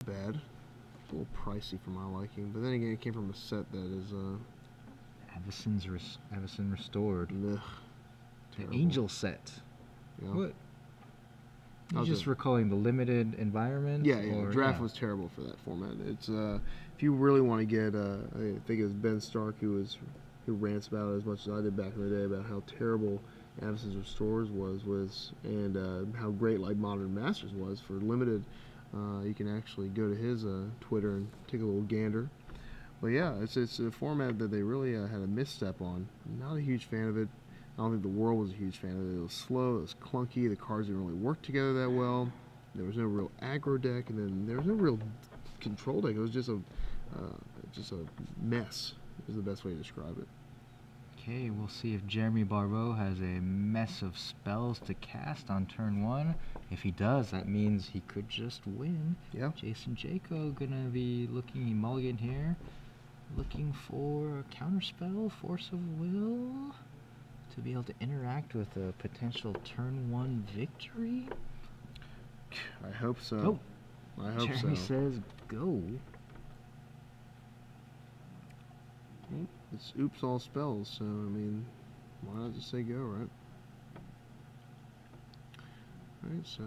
bad. It's a little pricey for my liking, but then again, it came from a set that is Avacyn Restored. ugh, The Angel set. Yeah. What? You just recalling the limited environment? Yeah, yeah. Draft was terrible for that format. It's if you really want to get, I think it was Ben Stark who rants about it as much as I did back in the day about how terrible Avacyn Restores was, and how great like Modern Masters was for limited. You can actually go to his Twitter and take a little gander. But yeah, it's a format that they really had a misstep on. Not a huge fan of it. I don't think the world was a huge fan of it. It was slow, it was clunky, the cards didn't really work together that well. There was no real aggro deck, and then there was no real control deck. It was just a mess, is the best way to describe it. Okay, we'll see if Jeremy Barbeau has a mess of spells to cast on turn 1. If he does, that means he could just win. Yeah. Jaco gonna be looking mulligan here, looking for a counterspell, Force of Will, to be able to interact with a potential turn 1 victory. I hope so. Oh, I hope Jeremy so. says go. It's oops all spells, so I mean, why not just say go, right? Alright, so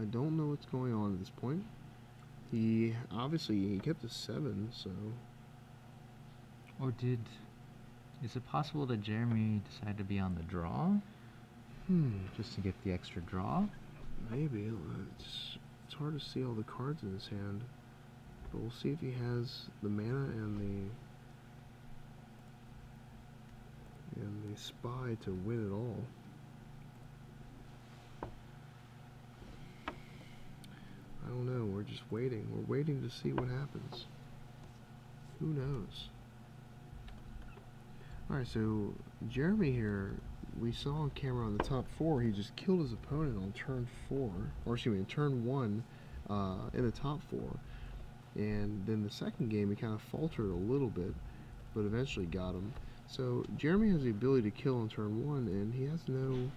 I don't know what's going on at this point. He kept a 7, so. Or is it possible that Jeremy decided to be on the draw? Just to get the extra draw? Maybe. It's hard to see all the cards in his hand. But we'll see if he has the mana and the spy to win it all. I don't know. We're just waiting. We're waiting to see what happens. Who knows? Alright, so Jeremy here, we saw on camera on the top 4, he just killed his opponent on turn 4, or excuse me, in turn 1 in the top 4. And then the second game, he kind of faltered a little bit, but eventually got him. So Jeremy has the ability to kill on turn 1, and he has no.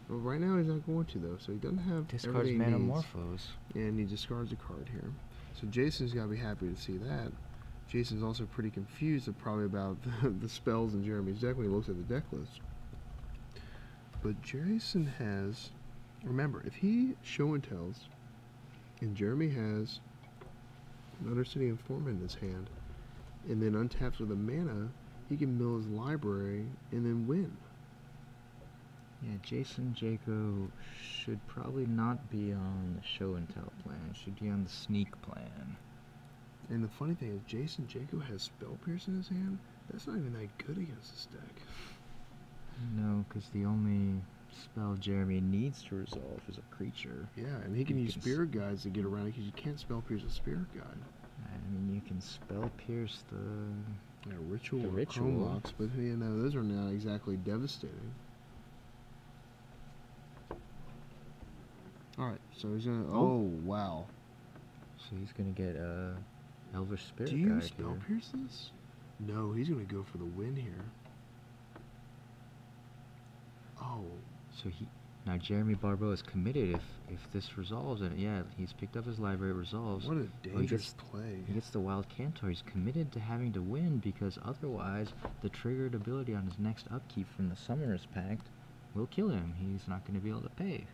Well, right now he's not going to though, so he doesn't have Discards Manamorphose, and he discards a card here. So Jason's got to be happy to see that. Jason's also pretty confused probably about the spells in Jeremy's deck when he looks at the deck list. But Jason has, remember, if he show and tells, and Jeremy has an Undercity Informant in his hand, and then untaps with a mana, he can mill his library and then win. Yeah, Jaco should probably not be on the show and tell plan. Should be on the sneak plan. And the funny thing is, Jaco has Spell Pierce in his hand. That's not even that good against this deck. No, because the only spell Jeremy needs to resolve is a creature. Yeah, and he can use Spirit Guides to get around it because you can't Spell Pierce a Spirit Guide. I mean, you can Spell Pierce the Ritual or Chrome Locks, but you know, those are not exactly devastating. Alright, so he's gonna. Oh, wow. So he's gonna get Elvish Spirit Guide. Do you Spell Pierce this? No, he's gonna go for the win here. Oh. So now Jeremy Barbeau is committed if this resolves, and yeah, he's picked up his library, it resolves. What a dangerous play. He gets the Wild Cantor. He's committed to having to win because otherwise the triggered ability on his next upkeep from the Summoner's Pact will kill him. He's not going to be able to pay.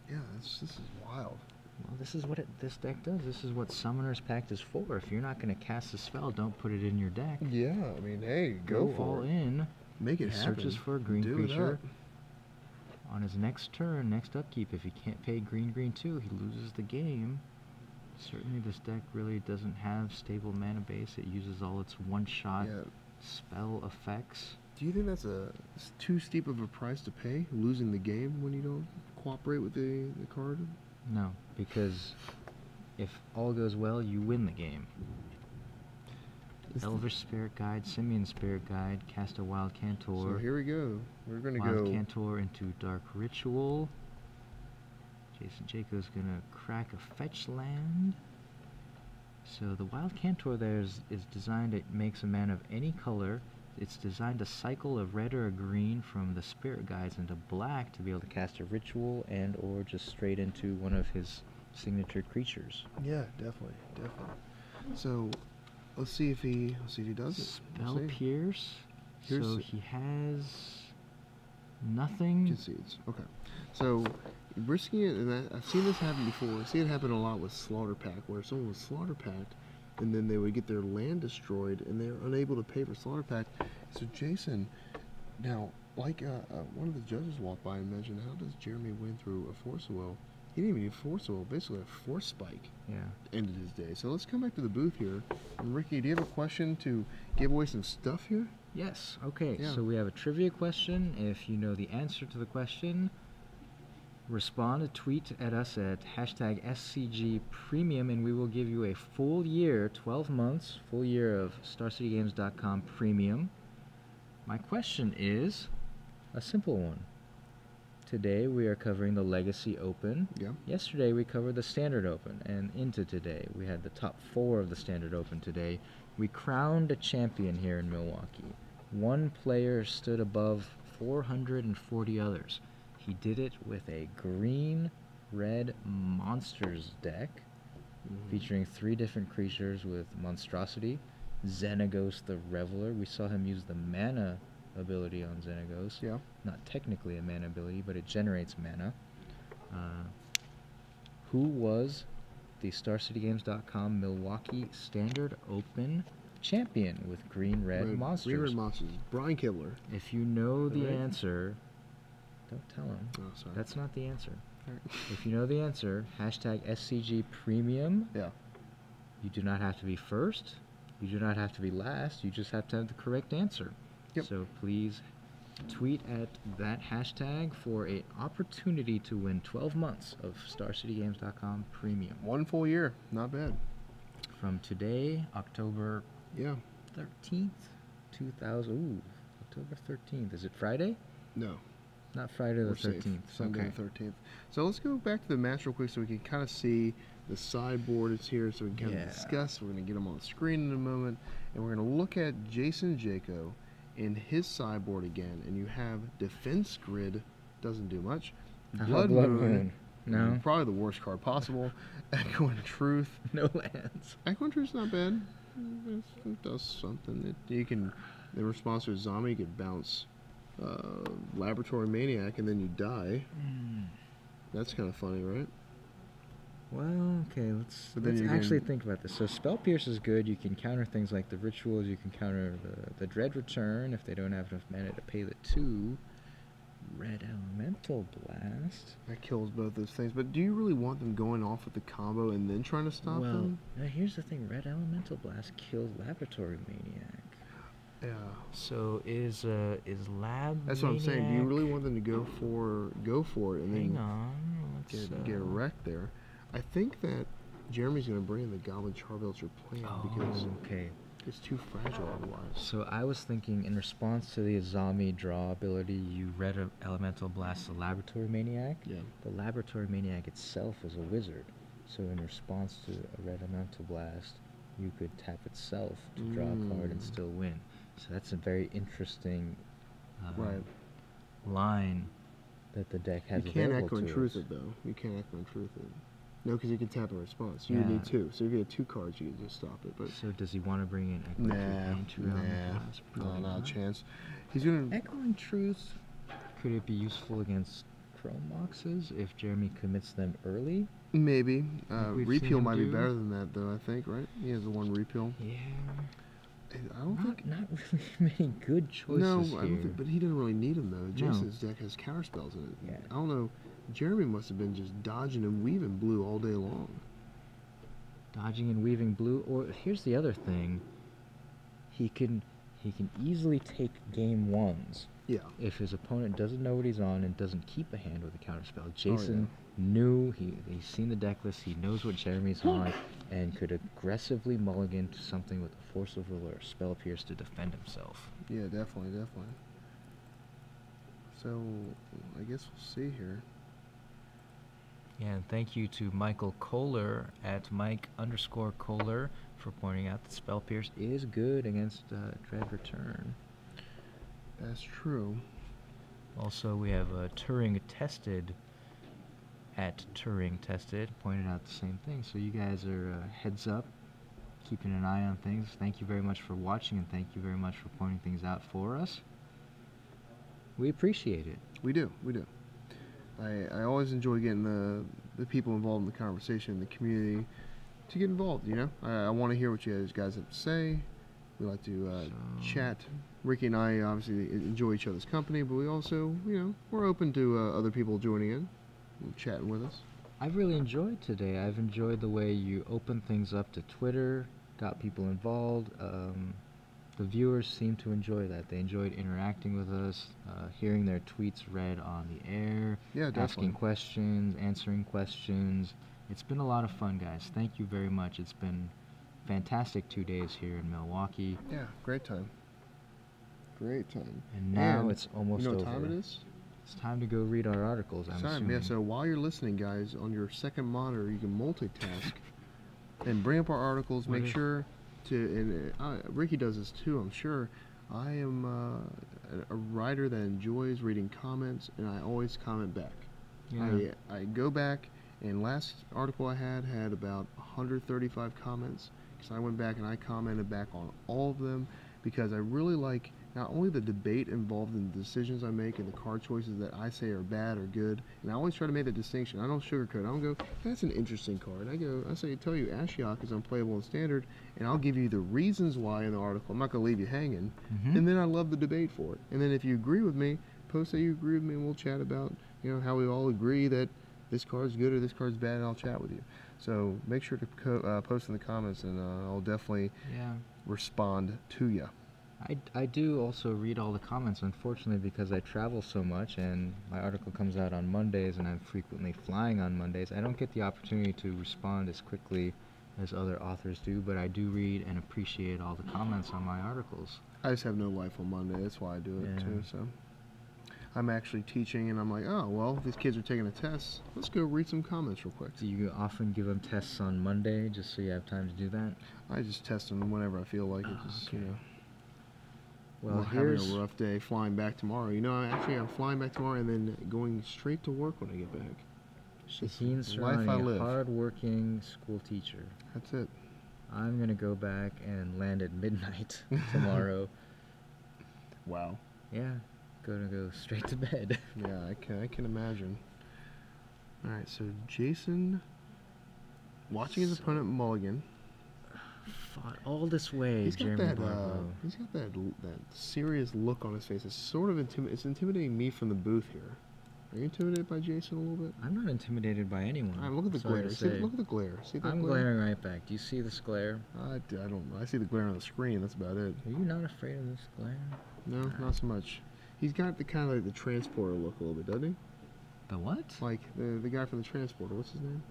Yeah, this is wild. Well, this is what this deck does. This is what Summoner's Pact is for. If you're not going to cast a spell, don't put it in your deck. Yeah, I mean, hey, go all in. Make it happen. Searches for a green creature. On his next turn, next upkeep, if he can't pay green 2, he loses the game. Certainly this deck really doesn't have stable mana base. It uses all its one-shot spell effects. Do you think that's too steep of a price to pay, losing the game when you don't cooperate with the card? No, because if all goes well, you win the game. Elvish Spirit Guide, Simian Spirit Guide, cast a Wild Cantor. So here we go. We're going to go... Wild Cantor into Dark Ritual. Jaco's going to crack a fetch land. So the Wild Cantor there is designed, it makes a mana of any color. It's designed to cycle a red or a green from the Spirit Guides into black to be able to cast a Ritual and or just straight into one of his signature creatures. Yeah, definitely. So let's see if he does it. Spell Pierce. So he has nothing. Concedes. Okay. So risking it, and I've seen this happen before. I've seen it happen a lot with Slaughter Pack, where someone was Slaughter Packed, and then they would get their land destroyed, and they're unable to pay for Slaughter Pack. So Jason, now, like one of the judges walked by and mentioned, how does Jeremy win through a Force of Will? He didn't even need Force of Will, basically a Force Spike. Yeah. Ended his day. So let's come back to the booth here. And Ricky, do you have a question to give away some stuff here? Yes. Okay. Yeah. So we have a trivia question. If you know the answer to the question, respond, tweet at us at #SCGPremium, and we will give you a full year, 12 months, full year of StarCityGames.com Premium. My question is a simple one. Today we are covering the Legacy Open. Yeah. Yesterday we covered the Standard Open, and into today we had the top 4 of the Standard Open today. We crowned a champion here in Milwaukee. One player stood above 440 others. He did it with a green-red monsters deck, featuring 3 different creatures with monstrosity. Xenagos the Reveler. We saw him use the mana ability on Xenagos. Yeah. Not technically a mana ability, but it generates mana. Who was the StarCityGames.com Milwaukee Standard Open champion with green-red monsters? Green-red monsters. Brian Kibler. If you know the answer, don't tell him. Oh, sorry. That's not the answer. If you know the answer, #SCGPremium. Yeah. You do not have to be first. You do not have to be last. You just have to have the correct answer. Yep. So please tweet at that hashtag for an opportunity to win 12 months of StarCityGames.com Premium. 1 full year. Not bad. From today, October 13th, 2000. Ooh, October 13th. Is it Friday? No. Not Friday the We're safe. 13th. Sunday Okay. the 13th. So let's go back to the match real quick so we can kind of see the sideboard is here so we can kind of discuss. We're going to get them on the screen in a moment. And we're going to look at Jason Jaco in his sideboard again. And you have Defense Grid. Doesn't do much. Blood Moon. No. Probably the worst card possible. Echoing Truth. No lands. Echoing Truth's not bad. It does something. You can, in response to a zombie, you could bounce Laboratory Maniac and then you die. That's kind of funny, right? Well, okay, let's then actually think about this. So Spell Pierce is good. You can counter things like the rituals. You can counter the Dread Return if they don't have enough mana to pay the 2. Red Elemental Blast. That kills both those things. But do you really want them going off with the combo and then trying to stop them? Now here's the thing. Red Elemental Blast kills Laboratory Maniac. Yeah. So is Lab That's what I'm saying. Do you really want them to go for it and Hang then on. Let's get wrecked there? I think that Jeremy's going to bring in the Goblin Charbelcher plan because it's too fragile otherwise. So I was thinking in response to the Azami draw ability, you Red Elemental Blast the Laboratory Maniac. Yeah. The Laboratory Maniac itself is a wizard. So in response to a Red Elemental Blast, you could tap itself to draw a card and still win. So that's a very interesting line that the deck has available to us. You can't Echo and Truth it, though. You can't Echo and Truth it. No, because you can tap in response. You need 2. So if you get 2 cards, you can just stop it. But so does he want to bring in Echo and Truth? No, not a chance. He's going to... Echo and Truth, could it be useful against Chrome boxes if Jeremy commits them early? Maybe. Repeal might be better than that, though, I think, right? He has the 1 repeal. Yeah. I don't think... Not really many good choices No, I don't think, but he didn't really need them, though. Jason's deck has counterspells in it. Yeah. I don't know. Jeremy must have been just dodging and weaving blue all day long. Dodging and weaving blue, or here's the other thing. He can easily take game 1s. Yeah. If his opponent doesn't know what he's on and doesn't keep a hand with a counterspell. Jason knew, he's seen the deck list, he knows what Jeremy's on, and could aggressively mulligan to something with a Force of Will or a Spell Pierce to defend himself. Yeah, definitely. So, I guess we'll see here. Yeah, and thank you to Michael Kohler at Mike_Kohler for pointing out that Spell Pierce is good against Dread Return. That's true. Also, we have a Turing-tested at Turing Tested pointed out the same thing. So you guys are heads up, keeping an eye on things. Thank you very much for watching, and thank you very much for pointing things out for us. We appreciate it. We do. I always enjoy getting the people involved in the conversation, the community, to get involved, you know? I want to hear what you guys have to say. We like to chat. Ricky and I obviously enjoy each other's company, but we also, you know, we're open to other people joining in and chatting with us. I've really enjoyed today. I've enjoyed the way you opened things up to Twitter, got people involved. The viewers seem to enjoy that. They enjoyed interacting with us, hearing their tweets read on the air, Yeah, definitely. asking questions, answering questions. It's been a lot of fun, guys. Thank you very much. It's been fantastic 2 days here in Milwaukee. Yeah, great time. Great time. And now it's almost over. You know what time it is? It's time to go read our articles, I'm assuming. Yeah, so while you're listening, guys, on your second monitor, you can multitask and bring up our articles. Make sure to, and Ricky does this too, I'm sure. I am a writer that enjoys reading comments, and I always comment back. Yeah. I go back, and last article I had about 135 comments, because I went back and I commented back on all of them, because I really like not only the debate involved in the decisions I make and the card choices that I say are bad or good, and I always try to make the distinction. I don't sugarcoat. I don't go, that's an interesting card. Tell you Ashiok is unplayable in standard, and I'll give you the reasons why in the article. I'm not going to leave you hanging. And then I love the debate for it. And then if you agree with me, post that you agree with me, and we'll chat about, you know, how we all agree that this card's good or this card's bad, and I'll chat with you. So make sure to post in the comments, and I'll definitely respond to you. I do also read all the comments, unfortunately, because I travel so much and my article comes out on Mondays and I'm frequently flying on Mondays. I don't get the opportunity to respond as quickly as other authors do, but I do read and appreciate all the comments on my articles. I just have no life on Monday. That's why I do it too. So I'm actually teaching, and I'm like, oh, well, these kids are taking a test. Let's go read some comments real quick. Do you often give them tests on Monday just so you have time to do that? I just test them whenever I feel like it. Just, you know. Well, we're having a rough day flying back tomorrow. You know, I'm flying back tomorrow and then going straight to work when I get back. Shaheen Sarani, hard-working school teacher. That's it. I'm going to go back and land at midnight tomorrow. Wow. Yeah, gonna go straight to bed. Yeah, I can imagine. All right, so Jason, watching his opponent mulligan. Fought all this way, Jeremy Barbeau. He's got that serious look on his face. It's sort of it's intimidating me from the booth here. Are you intimidated by Jason a little bit? I'm not intimidated by anyone. All right, look at the glare. Look at the glare. See that I'm glare? glaring right back. Do you see this glare? I don't. I see the glare on the screen. That's about it. Are you not afraid of this glare? No, not so much. He's got the kind of like the transporter look a little bit, doesn't he? The what? Like the guy from the transporter. What's his name?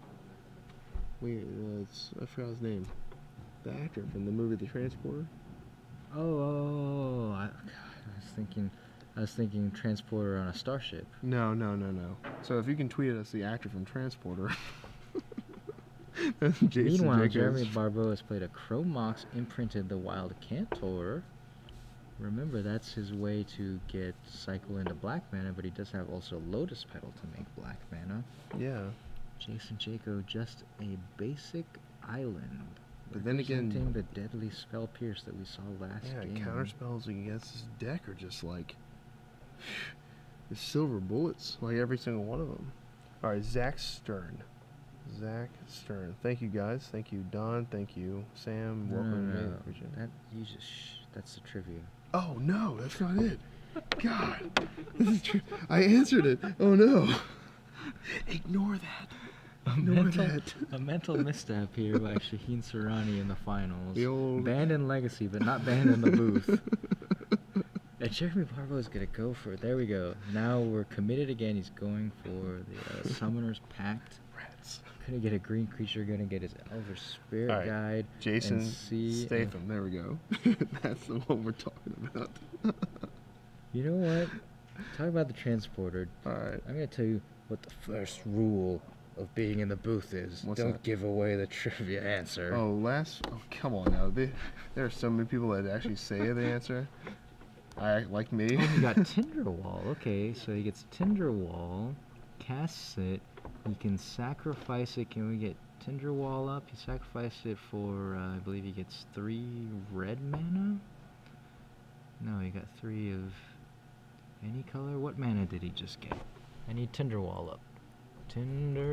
I forgot his name. The actor from the movie The Transporter. I was thinking transporter on a starship. No. So if you can tweet at us the actor from Transporter. Meanwhile, Jaco. Jeremy Barbeau has played a Chrome Mox imprinted the Wild Cantor. Remember, that's his way to get cycle into black mana, but he does have also Lotus Petal to make black mana. Yeah. Jason Jaco, just a basic island. But then again, the deadly Spell Pierce that we saw last game. Yeah, counter spells against this deck are just like the silver bullets, like every single one of them. All right, Zach Stern. Thank you guys. Thank you Don. Thank you Sam. Welcome. No. That's the trivia. Oh no, that's not it. God, I answered it. Oh no. Ignore that. A mental misstep here by Shaheen Sarani in the finals. The old banned in Legacy, but not banned in the booth. And Jeremy Barbeau is going to go for it. There we go. Now we're committed again. He's going for the Summoner's Pact. Rats. Going to get a green creature. Going to get his Elder Spirit Guide. Jason Statham. There we go. That's the one we're talking about. You know what? Talk about the transporter. All right. I'm going to tell you what the first rule of being in the booth is. Don't give away the trivia answer. Oh, come on now. There are so many people that actually say the answer. Like me. Oh, you got Tinderwall. Okay, so he gets Tinderwall, casts it, He can sacrifice it. Can we get Tinderwall up? He sacrificed it for, I believe he gets 3 red mana? No, he got 3 of any color. What mana did he just get? I need Tinderwall up. Tinderwall.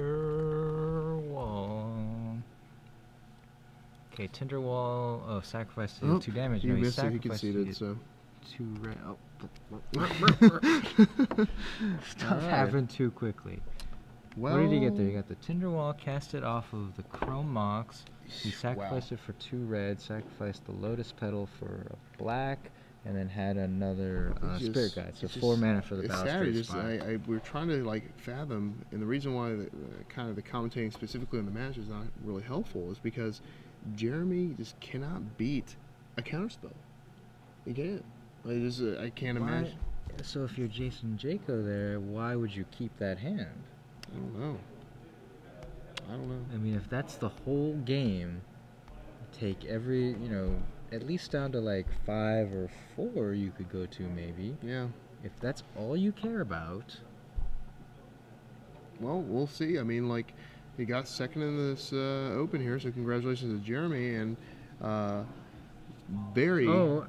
Okay, Tinderwall. Oh, sacrifice to deal 2 damage. You no, missed it. He sacrificed conceded, so. 2 red. Oh. Stuff Alright. happened too quickly. Well, What did he get there? He got the Tinderwall, cast it off of the Chrome Mox. He sacrificed it for 2 red, sacrificed the Lotus Petal for a black, and then had another Spirit Guide. So 4 mana for the Balustrade Spire. We're trying to like fathom, and the reason why kind of the commentating specifically on the match is not really helpful is because Jeremy just cannot beat a counterspell. He can't. I can't imagine. So if you're Jaco there, why would you keep that hand? I don't know. I mean, if that's the whole game, take every, at least down to like 5 or 4 you could go to maybe. Yeah. If that's all you care about. Well, we'll see. I mean, like, he got second in this Open here, so congratulations to Jeremy and Barry. Oh,